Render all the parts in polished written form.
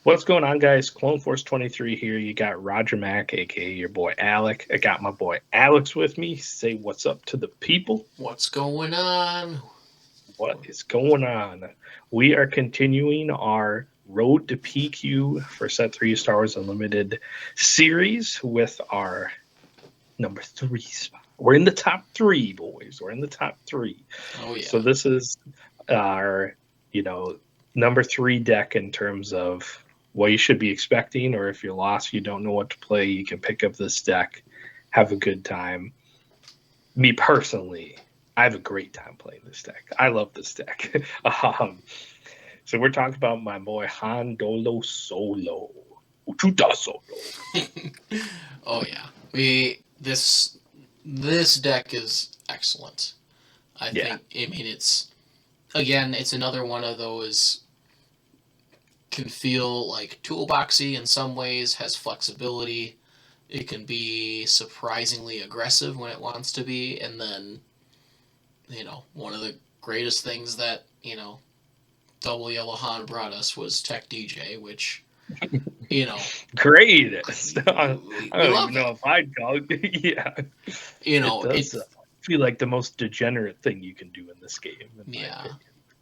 What's going on, guys? Clone Force 23 here. You got Roger Mack, aka your boy Alec. I got my boy Alex with me. Say what's up to the people. What's going on? What is going on? We are continuing our Road to PQ for Set 3 Star Wars Unlimited series with our number 3 spot. We're in the top 3, boys. We're in the top 3. Oh yeah. So this is our, number 3 deck in terms of what you should be expecting, or if you're lost, you don't know what to play, you can pick up this deck, have a good time. Me personally, I have a great time playing this deck. I love this deck. So we're talking about my boy Han Dolo Solo. Uchuta Solo. Oh yeah. This deck is excellent. I Yeah. think. I mean, it's another one of those can feel like toolboxy in some ways, has flexibility. It can be surprisingly aggressive when it wants to be, and then one of the greatest things that Double Yellow Han brought us was Tech DJ, which you know Greatest. I we don't even love know it. if I'd go. Yeah. It It does feel like the most degenerate thing you can do in this game, in my yeah. opinion.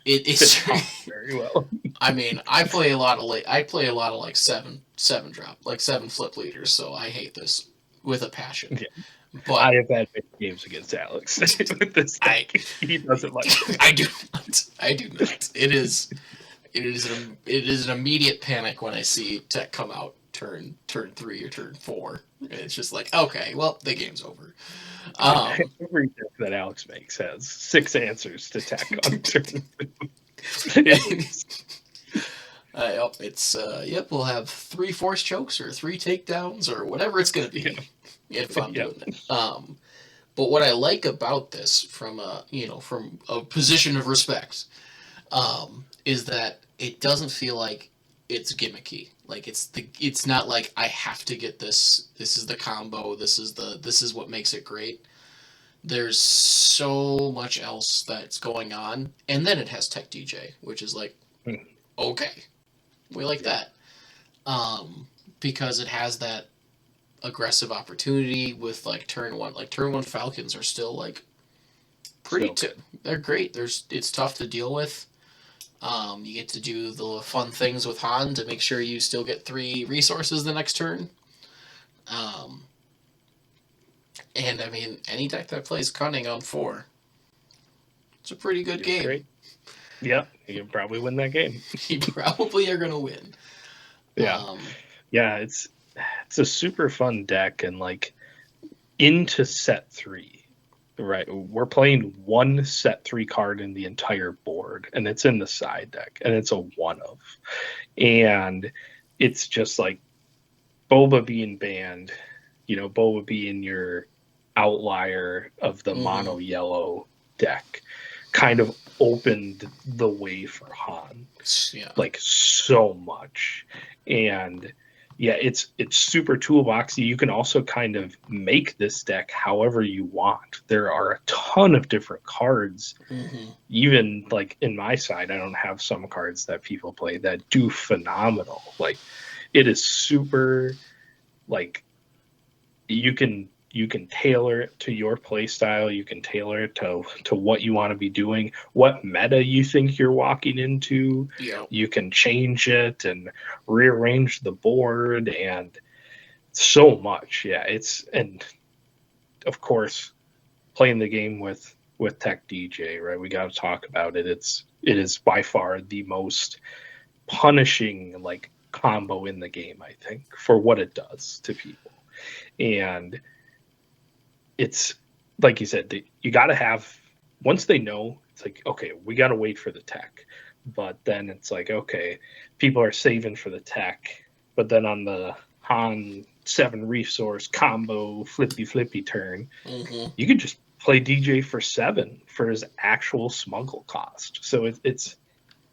It's Fits Han very well. I mean, I play a lot of like seven drop, like seven flip leaders, so I hate this with a passion. Yeah. But I have had many games against Alex with this I deck. He doesn't like it. I do not. I do not. It is an immediate panic when I see tech come out turn 3 or turn 4. It's just like, okay, well, the game's over. Every deck that Alex makes has 6 answers to tech on turn. We'll have 3 force chokes or 3 takedowns or whatever it's gonna be if I'm Yeah. doing it. But what I like about this from a position of respect, is that it doesn't feel like it's gimmicky. Like it's not like I have to get this. This is the combo. This is what makes it great. There's so much else that's going on, and then it has Tech DJ, which is like, okay, we like Yeah. that, because it has that aggressive opportunity with like turn one. Like turn one Falcons are still like pretty. So good. They're great. It's tough to deal with. You get to do the fun things with Han to make sure you still get 3 resources the next turn. Um, and I mean, any deck that plays Cunning on 4, it's a pretty good game. Great. Yeah, you can probably win that game. You probably are going to win. Yeah. Yeah, it's a super fun deck, and like into set 3. Right, we're playing one set 3 card in the entire board, and it's in the side deck, and it's a one of, and it's just like Boba being banned, Boba being your outlier of the mono yellow deck, kind of opened the way for Han, Yeah. like so much, and yeah, it's super toolboxy. You can also kind of make this deck however you want. There are a ton of different cards. Even like in my side, I don't have some cards that people play that do phenomenal. Like it is super, like you can tailor it to your play style. You can tailor it to what you want to be doing, what meta you think you're walking into. Yeah. You can change it and rearrange the board and so much. Yeah, and of course playing the game with Tech DJ, right? We got to talk about it. It is by far the most punishing like combo in the game, I think, for what it does to people. And it's like you said, you got to have, once they know, it's like, okay, we got to wait for the tech. But then it's like, okay, people are saving for the tech. But then on the Han 7 resource combo flippy turn, you could just play DJ for 7 for his actual smuggle cost. So it's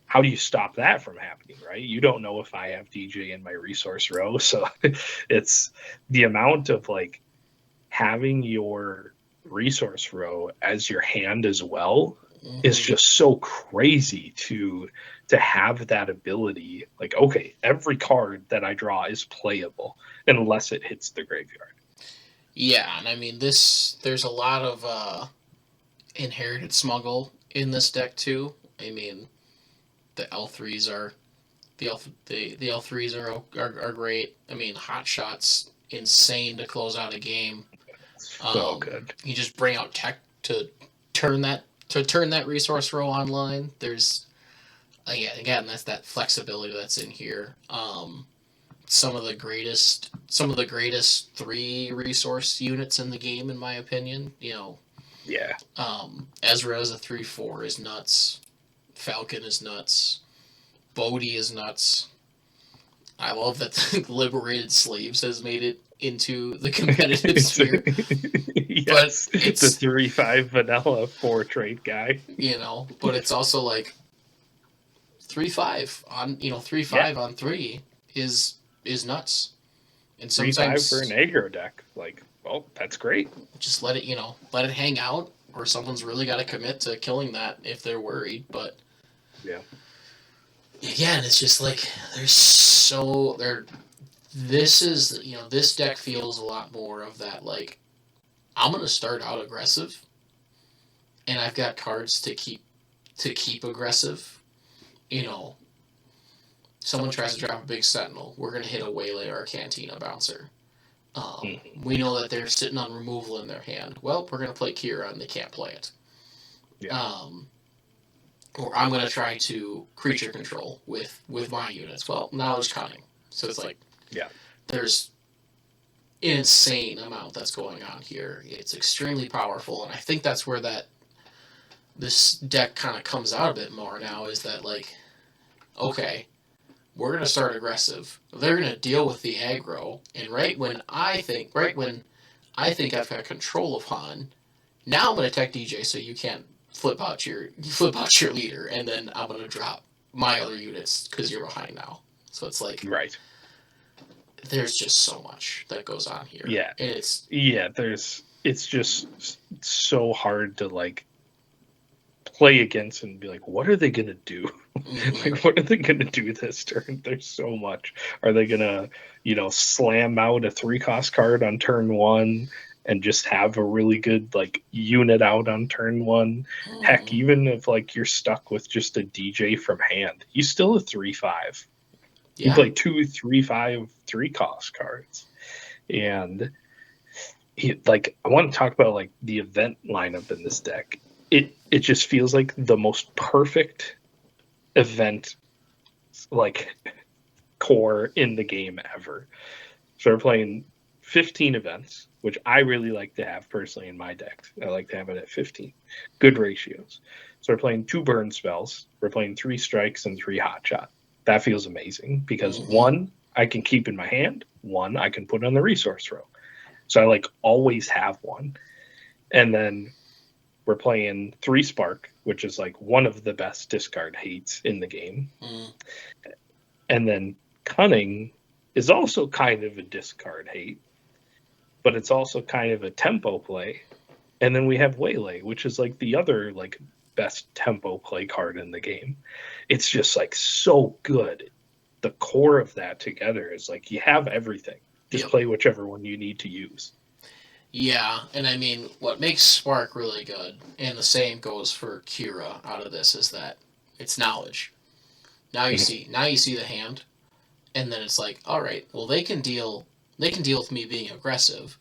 how do you stop that from happening, right? You don't know if I have DJ in my resource row. So it's the amount of like having your resource row as your hand as well is Mm-hmm. just so crazy to have that ability. Like, okay, every card that I draw is playable unless it hits the graveyard. Yeah, and I mean there's a lot of inherited smuggle in this deck too. I mean the L3s are the L3s are great. I mean Hot Shot's insane to close out a game. So good. You just bring out tech to turn that resource row online. There's again that's that flexibility that's in here. Some of the greatest 3 resource units in the game, in my opinion. Yeah. Ezra as a 3/4 is nuts. Falcon is nuts. Bodhi is nuts. I love that Liberated Slaves has made it into the competitive sphere, but Yes, the it's 3/5 vanilla 4 trade guy. but it's also like 3/5 Yeah, 3 is nuts. And 3/5 for an sometimes aggro deck. Like, well, that's great. just let it hang out, or someone's really got to commit to killing that if they're worried. But Yeah. again, it's just like there's so there. This deck feels a lot more of that. Like I'm gonna start out aggressive, and I've got cards to keep aggressive. You know, someone tries to drop a big Sentinel, we're gonna hit a Waylay or a Cantina bouncer. We know that they're sitting on removal in their hand. Well, we're gonna play Kira, and they can't play it. Yeah. Or I'm gonna try to creature control with my units. Well, now there's cunning, so it's like Yeah. there's an insane amount that's going on here. It's extremely powerful, and I think that's where this deck kind of comes out a bit more now. Is that like, okay, we're gonna start aggressive. They're gonna deal with the aggro, and right when I think I've got control of Han, now I'm gonna tech DJ so you can't flip out your leader, and then I'm gonna drop my other units because you're behind now. So it's like Right. there's just so much that goes on here. Yeah. And it's Yeah. It's just so hard to like play against and be like, what are they gonna do? Like, what are they gonna do this turn? There's so much. Are they gonna, slam out a 3-cost card on turn 1 and just have a really good like unit out on turn 1? Heck, even if like you're stuck with just a DJ from hand, you still a 3/5. You yeah, play 2 3/5 3-cost cards. And like I want to talk about like the event lineup in this deck. It just feels like the most perfect event like core in the game ever. So we're playing 15 events, which I really like to have personally in my deck. I like to have it at 15. Good ratios. So we're playing 2 burn spells. We're playing 3 strikes and 3 hot shot. That feels amazing because 1 I can keep in my hand, 1 I can put on the resource row. So I like always have 1. And then we're playing 3 spark, which is like one of the best discard hates in the game. And then cunning is also kind of a discard hate, but it's also kind of a tempo play. And then we have Waylay, which is like the other like best tempo play card in the game. It's just like so good. The core of that together is like you have everything. Just play whichever one you need to use. Yeah, and I mean, what makes Spark really good, and the same goes for Kira out of this, is that it's knowledge. Now you see the hand, and then it's like, all right, well they can deal with me being aggressive,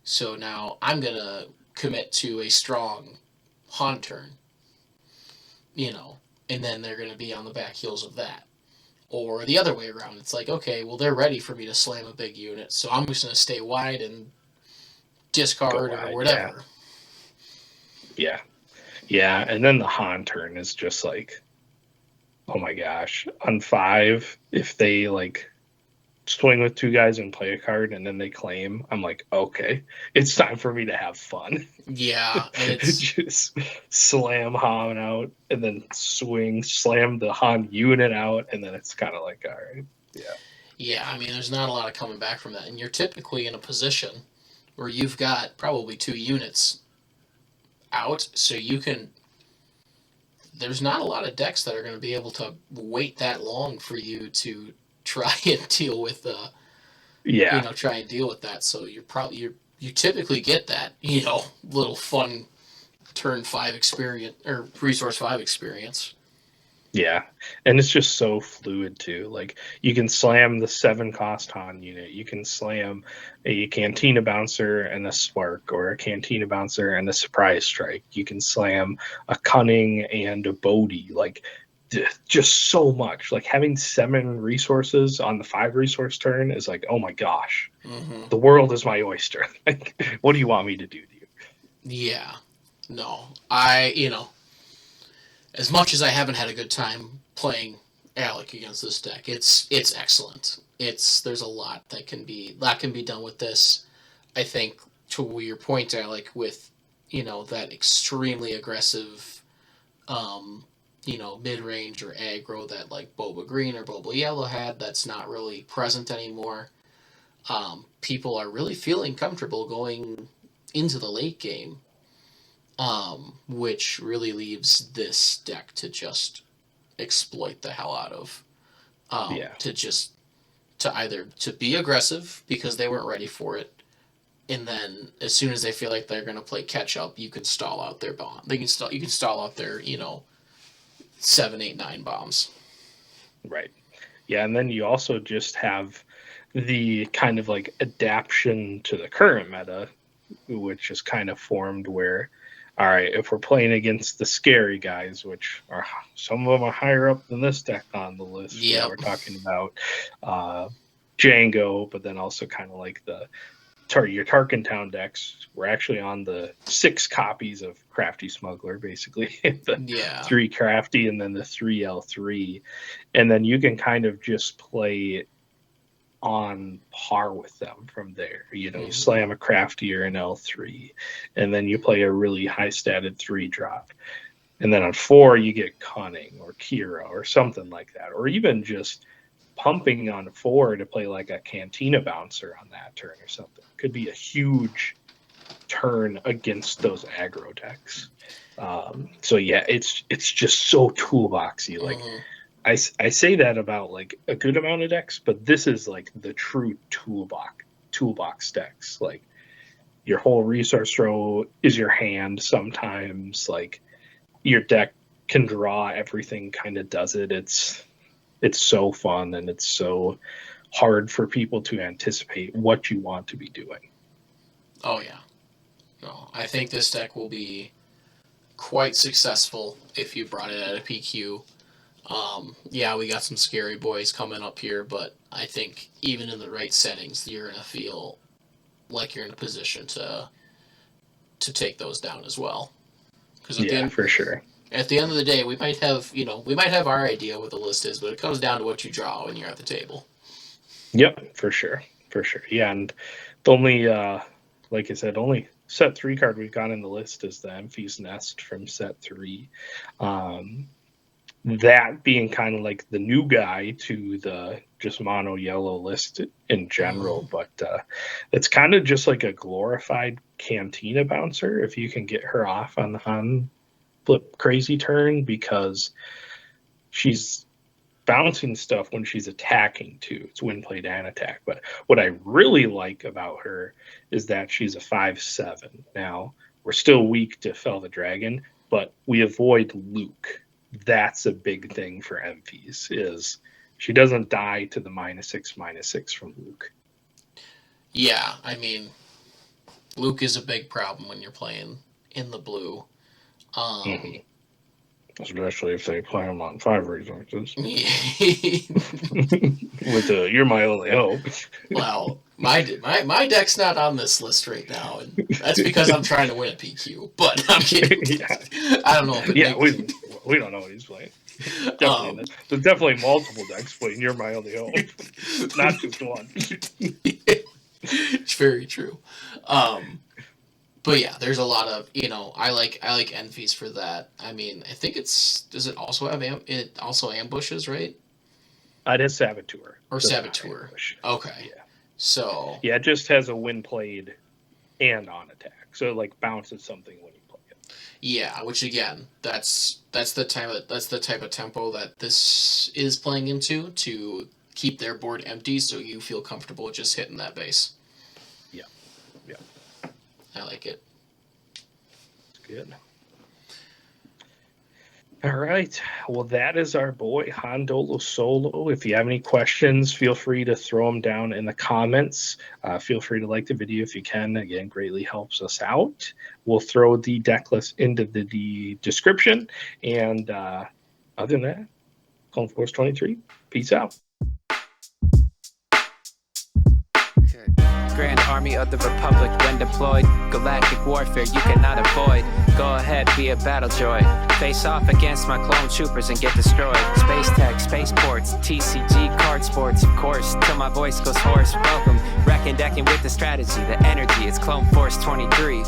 so now I'm gonna commit to a strong Han turn, and then they're gonna be on the back heels of that. Or the other way around, it's like, okay, well they're ready for me to slam a big unit, so I'm just gonna stay wide and discard or whatever. Yeah. Yeah. And then the Han turn is just like, oh my gosh. On 5, if they like swing with 2 guys and play a card and then they claim, I'm like, okay, it's time for me to have fun. Yeah, and it's just slam Han out and then slam the Han unit out, and then it's kind of like, all right, yeah. I mean, there's not a lot of coming back from that, and you're typically in a position where you've got probably 2 units out, so you can there's not a lot of decks that are going to be able to wait that long for you to try and deal with Yeah, try and deal with that. So you typically get that little fun turn 5 experience or resource 5 experience. yeah, and it's just so fluid too. Like you can slam the 7 cost Han unit, you can slam a Cantina Bouncer and a Spark, or a Cantina Bouncer and a Surprise Strike. You can slam a Cunning and a Bodhi. Like just so much. Like having 7 resources on the 5 resource turn is like, oh my gosh, Mm-hmm. the world is my oyster. Like, what do you want me to do to you? Yeah. No, as much as I haven't had a good time playing Alec against this deck, it's excellent. There's a lot that can be done with this. I think to your point, Alec, with that extremely aggressive, um, mid range or aggro that like Boba Green or Boba Yellow had. That's not really present anymore. People are really feeling comfortable going into the late game, which really leaves this deck to just exploit the hell out of. Yeah, To either to be aggressive because they weren't ready for it, and then as soon as they feel like they're going to play catch up, you can stall out their bomb. You can stall out their 7, 8, 9 bombs. right. Yeah, and then you also just have the kind of like adaptation to the current meta, which is kind of formed where, all right, if we're playing against the scary guys, which are some of them are higher up than this deck on the list. Yeah, Yep. we're talking about uh, Django, but then also kind of like your Tarkin Town decks. We're actually on the 6 copies of Crafty Smuggler, basically the Yeah. 3 Crafty and then the 3L3, and then you can kind of just play on par with them from there. You Mm-hmm. slam a Crafty or an L3, and then you play a really high statted 3 drop. And then on 4, you get Cunning or Kira or something like that. Or even just pumping on 4 to play like a Cantina Bouncer on that turn or something. Could be a huge turn against those aggro decks. So yeah, it's just so toolboxy. Like Mm-hmm. I say that about like a good amount of decks, but this is like the true toolbox decks. Like your whole resource row is your hand sometimes. Like your deck can draw everything, kind of does it. It's so fun, and it's so hard for people to anticipate what you want to be doing. Oh yeah. No, I think this deck will be quite successful if you brought it at a PQ. Yeah, we got some scary boys coming up here, but I think even in the right settings, you're gonna feel like you're in a position to take those down as well. Because Yeah, for sure. at the end of the day, we might have our idea what the list is, but it comes down to what you draw when you're at the table. Yep, for sure. For sure. Yeah, and the only like I said, only set 3 card we've got in the list is the Emphy's Nest from set 3. That being kind of like the new guy to the just mono yellow list in general, Mm. but it's kind of just like a glorified Cantina Bouncer if you can get her off on the Han flip crazy turn, because she's bouncing stuff when she's attacking too. It's win played and attack. But what I really like about her is that she's a 5/7. Now we're still weak to Fell the Dragon, but we avoid Luke. That's a big thing for Emphies, is she doesn't die to the -6/-6 from Luke. Yeah, I mean, Luke is a big problem when you're playing in the blue. Um, Mm-hmm. Especially if they play them on 5 resources. With You're My Only Hope. well, my deck's not on this list right now, and that's because I'm trying to win a PQ. But I'm kidding. Yeah, I don't know if it yeah, makes. we don't know what he's playing. Um, There's definitely multiple decks playing You're My Only Hope, not just one. it's very true. Um, but yeah, there's a lot of I like Enfies for that. I mean, I think does it also have it also ambushes, right? It is Saboteur. Or Does not Saboteur. ambush. Okay. Yeah. So Yeah, it just has a win played and on attack. So it like bounces something when you play it. Yeah, which again, that's the type of tempo that this is playing into to keep their board empty, so you feel comfortable just hitting that base. Yeah, yeah, I like it. good. All right. Well, that is our boy Handolo Solo. If you have any questions, feel free to throw them down in the comments. Feel free to like the video if you can. Again, greatly helps us out. We'll throw the deck list into the description. And other than that, Clone Force 23. Peace out. Grand Army of the Republic when deployed. Galactic warfare you cannot avoid. Go ahead, be a battle droid. Face off against my clone troopers and get destroyed. Space tech, spaceports, TCG, card sports, of course. Till my voice goes hoarse. Welcome, wrecking, decking with the strategy. The energy, it's Clone Force 23.